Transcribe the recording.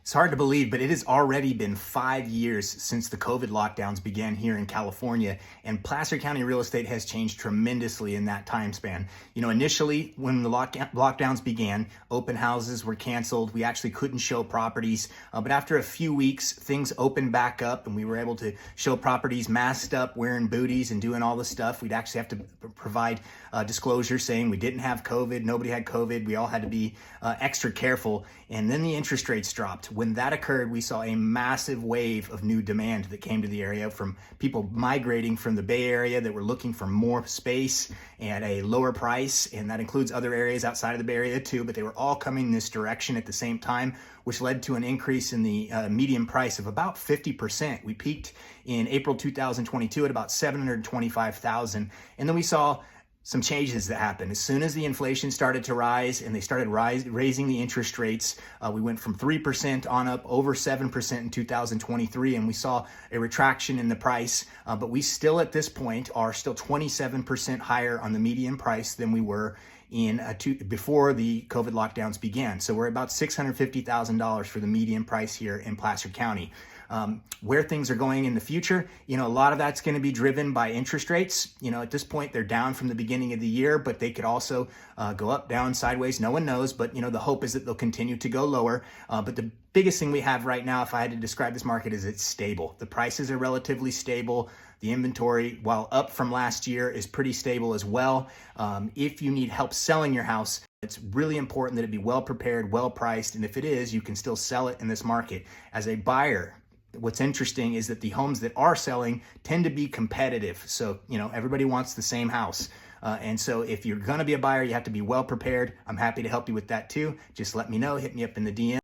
It's hard to believe, but it has already been 5 years since the COVID lockdowns began here in California, and Placer County real estate has changed tremendously in that time span. Initially, when the lockdowns began, open houses were canceled. We actually couldn't show properties, but after a few weeks, things opened back up, and we were able to show properties masked up, wearing booties, and doing all the stuff. We'd actually have to provide disclosure saying we didn't have COVID, nobody had COVID. We all had to be extra careful, and then the interest rates dropped. When that occurred, we saw a massive wave of new demand that came to the area from people migrating from the Bay Area that were looking for more space at a lower price, and that includes other areas outside of the Bay Area too, but they were all coming in this direction at the same time, which led to an increase in the median price of about 50%. We peaked in April 2022 at about 725,000, and then we saw some changes that happened. As soon as the inflation started to rise and they started raising the interest rates, we went from 3% on up over 7% in 2023, and we saw a retraction in the price. But we still at this point are still 27% higher on the median price than we were before the COVID lockdowns began. So we're about $650,000 for the median price here in Placer County. Where things are going in the future, a lot of that's going to be driven by interest rates. At this point, they're down from the beginning of the year, but they could also go up, down, sideways. No one knows, but the hope is that they'll continue to go lower. But the biggest thing we have right now, if I had to describe this market, is it's stable. The prices are relatively stable. The inventory, while up from last year, is pretty stable as well. If you need help selling your house, it's really important that it be well prepared, well priced, and if it is, you can still sell it in this market. As a buyer, what's interesting is that the homes that are selling tend to be competitive. So, everybody wants the same house. And so if you're going to be a buyer, you have to be well prepared. I'm happy to help you with that too. Just let me know. Hit me up in the DM.